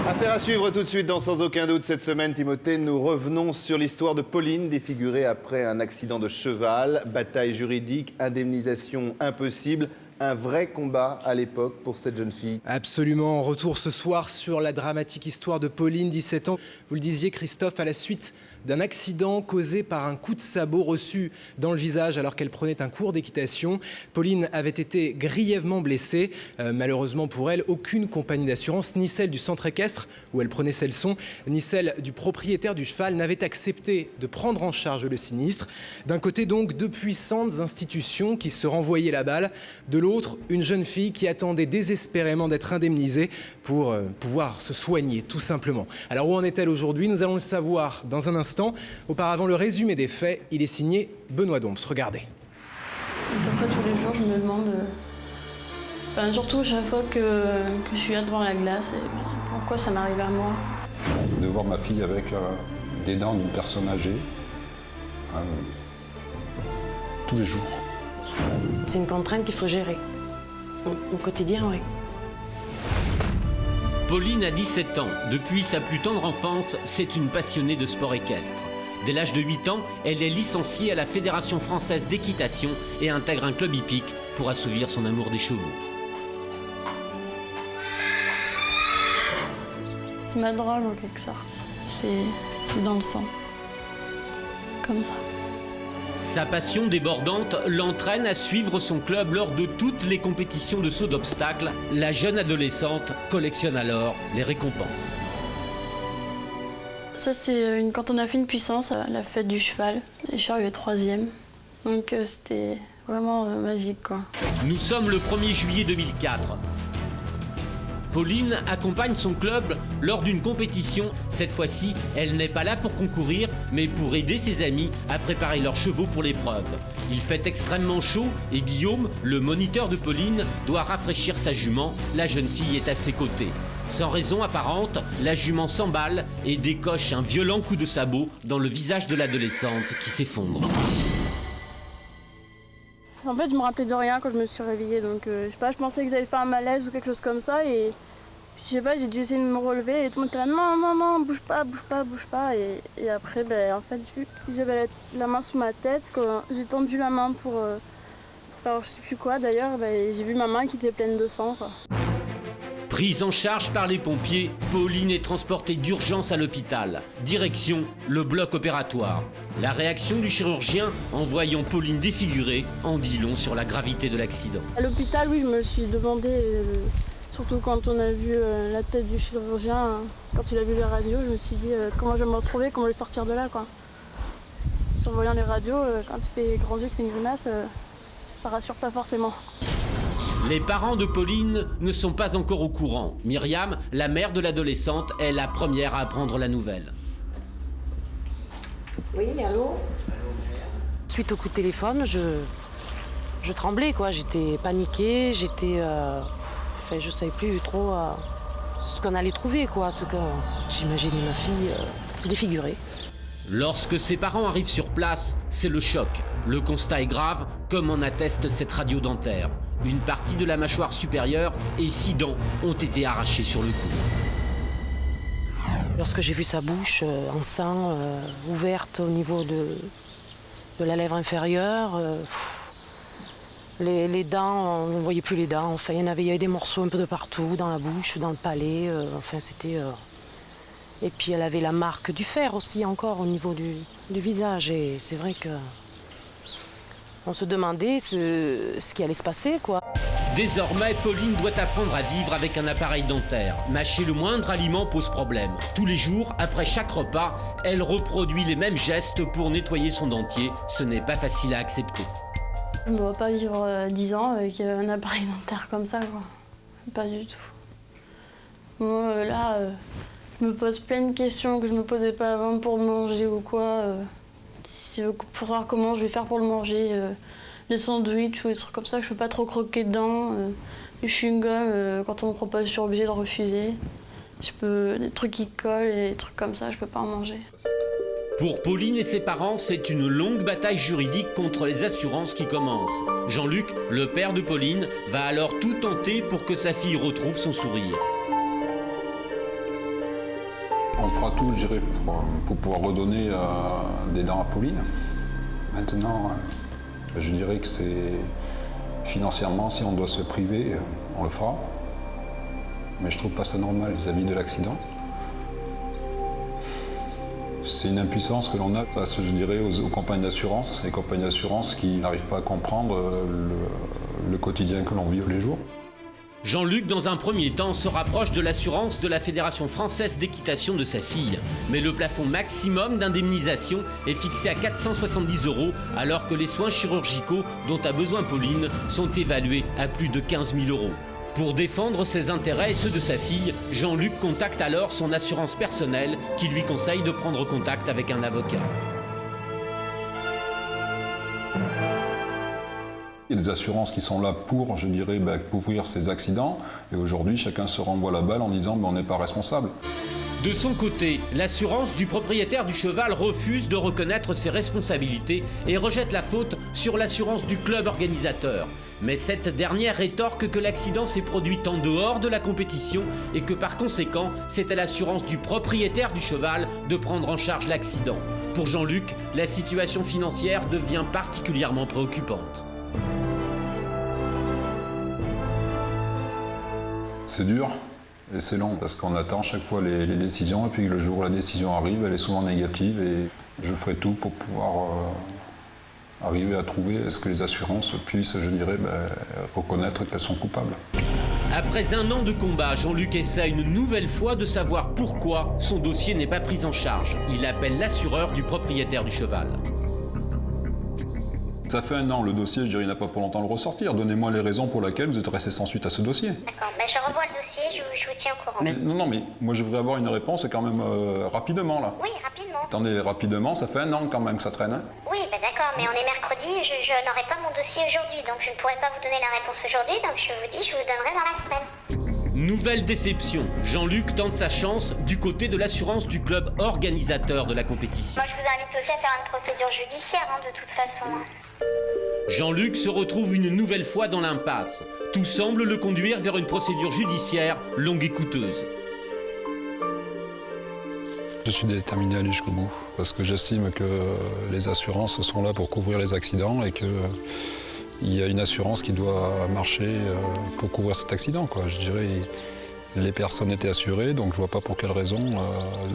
Affaire à suivre tout de suite dans Sans aucun doute cette semaine, Timothée. Nous revenons sur l'histoire de Pauline, défigurée après un accident de cheval. Bataille juridique, indemnisation impossible. Un vrai combat à l'époque pour cette jeune fille. Absolument. Retour ce soir sur la dramatique histoire de Pauline, 17 ans. Vous le disiez, Christophe, à la suite d'un accident causé par un coup de sabot reçu dans le visage alors qu'elle prenait un cours d'équitation. Pauline avait été grièvement blessée. Malheureusement pour elle, aucune compagnie d'assurance, ni celle du centre équestre où elle prenait ses leçons, ni celle du propriétaire du cheval n'avait accepté de prendre en charge le sinistre. D'un côté donc, deux puissantes institutions qui se renvoyaient la balle. De l'autre, une jeune fille qui attendait désespérément d'être indemnisée pour pouvoir se soigner, tout simplement. Alors où en est-elle aujourd'hui? Nous allons le savoir dans un instant. Auparavant, le résumé des faits, il est signé Benoît Doms. Regardez. À peu près tous les jours, je me demande, surtout chaque fois que je suis là devant la glace, et pourquoi ça m'arrive à moi. De voir ma fille avec des dents d'une personne âgée, tous les jours. C'est une contrainte qu'il faut gérer. Au quotidien, oui. Pauline a 17 ans. Depuis sa plus tendre enfance, c'est une passionnée de sport équestre. Dès l'âge de 8 ans, elle est licenciée à la Fédération française d'équitation et intègre un club hippique pour assouvir son amour des chevaux. C'est ma drogue en quelque sorte. C'est dans le sang. Comme ça. Sa passion débordante l'entraîne à suivre son club lors de toutes les compétitions de saut d'obstacles. La jeune adolescente collectionne alors les récompenses. Ça, c'est quand on a fait une puissance à la fête du cheval. Et je suis arrivée 3e. Donc c'était vraiment magique, quoi. Nous sommes le 1er juillet 2004. Pauline accompagne son club lors d'une compétition. Cette fois-ci, elle n'est pas là pour concourir, mais pour aider ses amis à préparer leurs chevaux pour l'épreuve. Il fait extrêmement chaud et Guillaume, le moniteur de Pauline, doit rafraîchir sa jument. La jeune fille est à ses côtés. Sans raison apparente, la jument s'emballe et décoche un violent coup de sabot dans le visage de l'adolescente qui s'effondre. En fait, je me rappelais de rien quand je me suis réveillée, donc je sais pas, je pensais que j'avais fait un malaise ou quelque chose comme ça, et je sais pas, j'ai dû essayer de me relever et tout le monde était là, non, bouge pas, et après, en fait, vu que j'avais la main sous ma tête, quand j'ai tendu la main pour faire je sais plus quoi d'ailleurs, j'ai vu ma main qui était pleine de sang, quoi. Prise en charge par les pompiers, Pauline est transportée d'urgence à l'hôpital. Direction, le bloc opératoire. La réaction du chirurgien en voyant Pauline défigurée en dit long sur la gravité de l'accident. À l'hôpital, oui, je me suis demandé, surtout quand on a vu la tête du chirurgien, quand il a vu les radios, je me suis dit comment je vais me retrouver, comment je vais sortir de là, quoi. En voyant les radios, quand il fait grands yeux, qu'il fait une grimace, ça rassure pas forcément. Les parents de Pauline ne sont pas encore au courant. Myriam, la mère de l'adolescente, est la première à apprendre la nouvelle. Oui, allô? Suite au coup de téléphone, je tremblais, quoi. J'étais paniquée, je savais plus trop ce qu'on allait trouver, quoi. J'imaginais ma fille défigurée. Lorsque ses parents arrivent sur place, c'est le choc. Le constat est grave, comme en atteste cette radio dentaire. Une partie de la mâchoire supérieure et 6 dents ont été arrachées sur le coup. Lorsque j'ai vu sa bouche en sang, ouverte au niveau de la lèvre inférieure, les dents, on ne voyait plus les dents. Enfin, il y avait des morceaux un peu de partout, dans la bouche, dans le palais. C'était... Et puis elle avait la marque du fer aussi encore au niveau du visage. Et c'est vrai que on se demandait ce qui allait se passer, quoi. Désormais, Pauline doit apprendre à vivre avec un appareil dentaire. Mâcher le moindre aliment pose problème. Tous les jours, après chaque repas, elle reproduit les mêmes gestes pour nettoyer son dentier. Ce n'est pas facile à accepter. Je ne me vois pas vivre 10 ans avec un appareil dentaire comme ça, quoi. Pas du tout. Moi, là, je me pose plein de questions que je ne me posais pas avant pour manger ou quoi. Pour savoir comment je vais faire pour le manger. Les sandwichs ou des trucs comme ça, je peux pas trop croquer dedans. Les chewing-gums, quand on me propose, je suis obligée de refuser. Des trucs qui collent et des trucs comme ça, je peux pas en manger. Pour Pauline et ses parents, c'est une longue bataille juridique contre les assurances qui commence. Jean-Luc, le père de Pauline, va alors tout tenter pour que sa fille retrouve son sourire. On fera tout, je dirais, pour pouvoir redonner des dents à Pauline. Maintenant, je dirais que c'est financièrement, si on doit se priver, on le fera. Mais je trouve pas ça normal vis-à-vis de l'accident. C'est une impuissance que l'on a face, je dirais, aux compagnies d'assurance. Les compagnies d'assurance qui n'arrivent pas à comprendre le quotidien que l'on vit tous les jours. Jean-Luc, dans un premier temps, se rapproche de l'assurance de la Fédération française d'équitation de sa fille. Mais le plafond maximum d'indemnisation est fixé à 470 €, alors que les soins chirurgicaux dont a besoin Pauline sont évalués à plus de 15 000 €. Pour défendre ses intérêts et ceux de sa fille, Jean-Luc contacte alors son assurance personnelle qui lui conseille de prendre contact avec un avocat. Il y a des assurances qui sont là pour, je dirais, couvrir ces accidents. Et aujourd'hui, chacun se renvoie la balle en disant on n'est pas responsable. De son côté, l'assurance du propriétaire du cheval refuse de reconnaître ses responsabilités et rejette la faute sur l'assurance du club organisateur. Mais cette dernière rétorque que l'accident s'est produit en dehors de la compétition et que par conséquent, c'est à l'assurance du propriétaire du cheval de prendre en charge l'accident. Pour Jean-Luc, la situation financière devient particulièrement préoccupante. C'est dur et c'est long parce qu'on attend chaque fois les décisions et puis le jour où la décision arrive, elle est souvent négative et je ferai tout pour pouvoir arriver à trouver est-ce que les assurances puissent, je dirais, reconnaître qu'elles sont coupables. Après un an de combat, Jean-Luc essaie une nouvelle fois de savoir pourquoi son dossier n'est pas pris en charge. Il appelle l'assureur du propriétaire du cheval. Ça fait un an, le dossier, je dirais, il n'a pas pour longtemps le ressortir. Donnez-moi les raisons pour lesquelles vous êtes resté sans suite à ce dossier. D'accord, je revois le dossier, je vous tiens au courant. Non, mais moi je voudrais avoir une réponse quand même rapidement là. Oui, rapidement. Attendez, rapidement, ça fait un an quand même que ça traîne. Hein. Oui, d'accord, mais on est mercredi, je n'aurai pas mon dossier aujourd'hui, donc je ne pourrai pas vous donner la réponse aujourd'hui, donc je vous dis, je vous donnerai dans la semaine. Nouvelle déception. Jean-Luc tente sa chance du côté de l'assurance du club organisateur de la compétition. Moi, je vous invite aussi à faire une procédure judiciaire, de toute façon. Jean-Luc se retrouve une nouvelle fois dans l'impasse. Tout semble le conduire vers une procédure judiciaire longue et coûteuse. Je suis déterminé à aller jusqu'au bout, parce que j'estime que les assurances sont là pour couvrir les accidents et qu'il y a une assurance qui doit marcher pour couvrir cet accident, quoi. Je dirais, les personnes étaient assurées, donc je ne vois pas pour quelle raison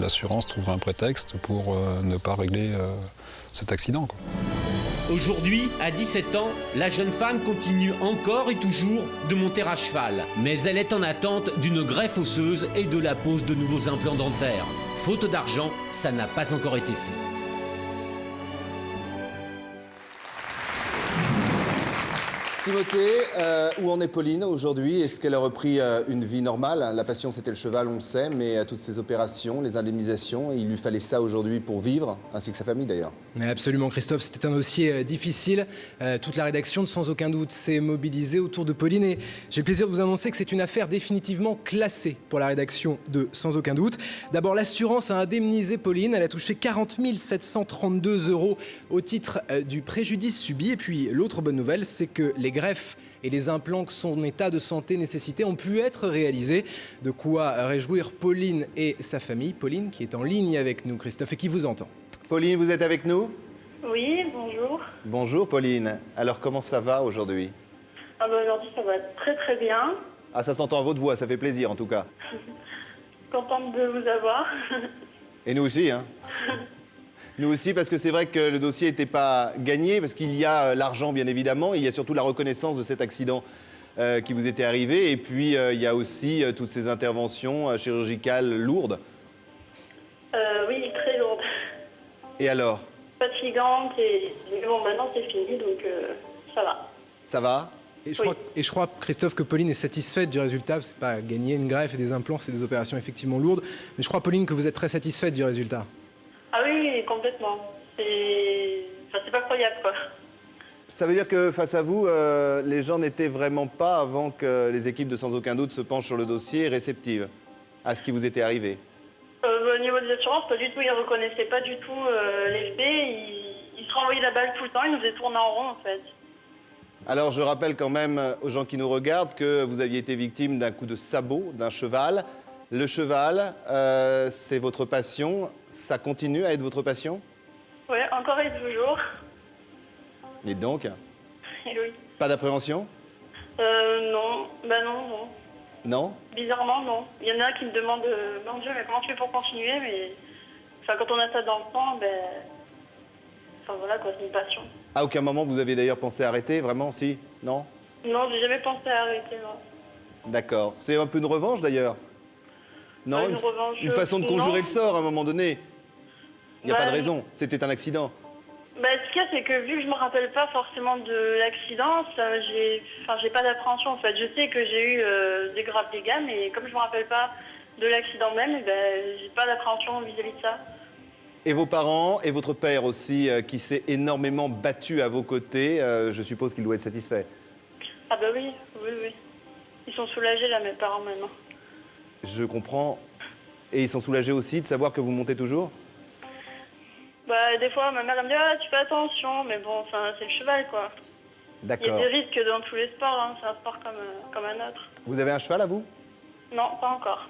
l'assurance trouverait un prétexte pour ne pas régler cet accident, quoi. Aujourd'hui, à 17 ans, la jeune femme continue encore et toujours de monter à cheval. Mais elle est en attente d'une greffe osseuse et de la pose de nouveaux implants dentaires. Faute d'argent, ça n'a pas encore été fait. Timothée, où en est Pauline aujourd'hui? Est-ce qu'elle a repris une vie normale? La passion, c'était le cheval, on le sait, mais toutes ces opérations, les indemnisations, il lui fallait ça aujourd'hui pour vivre, ainsi que sa famille d'ailleurs. Mais absolument, Christophe, c'était un dossier difficile. Toute la rédaction, sans aucun doute, s'est mobilisée autour de Pauline et j'ai le plaisir de vous annoncer que c'est une affaire définitivement classée pour la rédaction de Sans aucun doute. D'abord, l'assurance a indemnisé Pauline. Elle a touché 40 732 € au titre du préjudice subi. Et puis, l'autre bonne nouvelle, c'est que les greffes et les implants que son état de santé nécessitait ont pu être réalisés. De quoi réjouir Pauline et sa famille. Pauline qui est en ligne avec nous, Christophe, et qui vous entend. Pauline, vous êtes avec nous? Oui, bonjour. Bonjour Pauline. Alors comment ça va aujourd'hui? Aujourd'hui, ça va très très bien. Ah, ça s'entend à votre voix, ça fait plaisir en tout cas. Contente de vous avoir. Et nous aussi, hein. Nous aussi, parce que c'est vrai que le dossier n'était pas gagné, parce qu'il y a l'argent, bien évidemment, et il y a surtout la reconnaissance de cet accident qui vous était arrivé, et puis il y a aussi toutes ces interventions chirurgicales lourdes. Oui, très lourde. Et alors? Fatigante, et bon, maintenant c'est fini, donc ça va. Ça va? Et je crois, Christophe, que Pauline est satisfaite du résultat. C'est pas gagner une greffe et des implants, c'est des opérations effectivement lourdes. Mais je crois, Pauline, que vous êtes très satisfaite du résultat. Ah oui, complètement. C'est pas croyable, quoi. Ça veut dire que face à vous, les gens n'étaient vraiment pas, avant que les équipes de Sans aucun doute se penchent sur le dossier, réceptives à ce qui vous était arrivé? Au niveau des assurances, pas du tout. Ils reconnaissaient pas du tout les faits. Ils se renvoyaient la balle tout le temps. Ils nous faisaient tourner en rond, en fait. Alors, je rappelle quand même aux gens qui nous regardent que vous aviez été victime d'un coup de sabot d'un cheval. Le cheval, c'est votre passion. Ça continue à être votre passion? Oui, encore et toujours. Et donc, Et oui. pas d'appréhension? Non, bah non, non. Non? Bizarrement, non. Il y en a qui me demandent, mon Dieu, mais comment tu fais pour continuer? Mais enfin, quand on a ça dans le sang, ben, enfin voilà quoi, c'est une passion. À aucun moment vous avez d'ailleurs pensé arrêter, vraiment? Si? Non? Non, j'ai jamais pensé à arrêter, non. D'accord. C'est un peu une revanche d'ailleurs? Non? Une revanche, une façon de conjurer non. le sort à un moment donné? Il n'y a Bah, pas de raison. C'était un accident. Bah, ce qu'il y a, c'est que vu que je me rappelle pas forcément de l'accident, j'ai pas d'appréhension en fait. Je sais que j'ai eu des graves dégâts, mais comme je me rappelle pas de l'accident même, ben, j'ai pas d'appréhension vis-à-vis de ça. Et vos parents et votre père aussi, qui s'est énormément battu à vos côtés, je suppose qu'il doit être satisfait. Ah bah oui, oui, oui. Ils sont soulagés là, mes parents maintenant. Je comprends. Et ils sont soulagés aussi de savoir que vous montez toujours? Bah des fois, ma mère elle me dit ah tu fais attention, mais bon, enfin c'est le cheval quoi. Il y a D'accord. des risques dans tous les sports, hein. C'est un sport comme un autre. Vous avez un cheval à vous? Non, pas encore.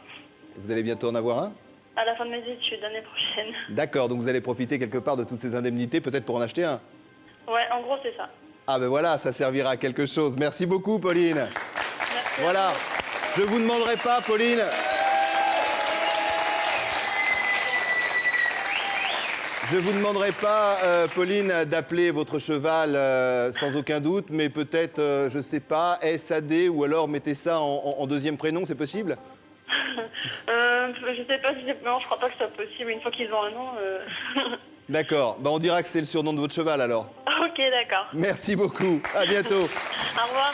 Vous allez bientôt en avoir un? À la fin de mes études, l'année prochaine. D'accord, donc vous allez profiter quelque part de toutes ces indemnités, peut-être pour en acheter un? Ouais, en gros c'est ça. Ah ben voilà, ça servira à quelque chose. Merci beaucoup, Pauline. Merci. Voilà. Je vous demanderai pas, Pauline. Je vous demanderai pas, Pauline, d'appeler votre cheval sans aucun doute, mais peut-être, je sais pas, SAD, ou alors mettez ça en deuxième prénom, c'est possible? Je sais pas si c'est... Non, je crois pas que ce soit possible. Une fois qu'ils ont un nom... D'accord. Ben, on dira que c'est le surnom de votre cheval, alors. Ok, d'accord. Merci beaucoup. À bientôt. Au revoir.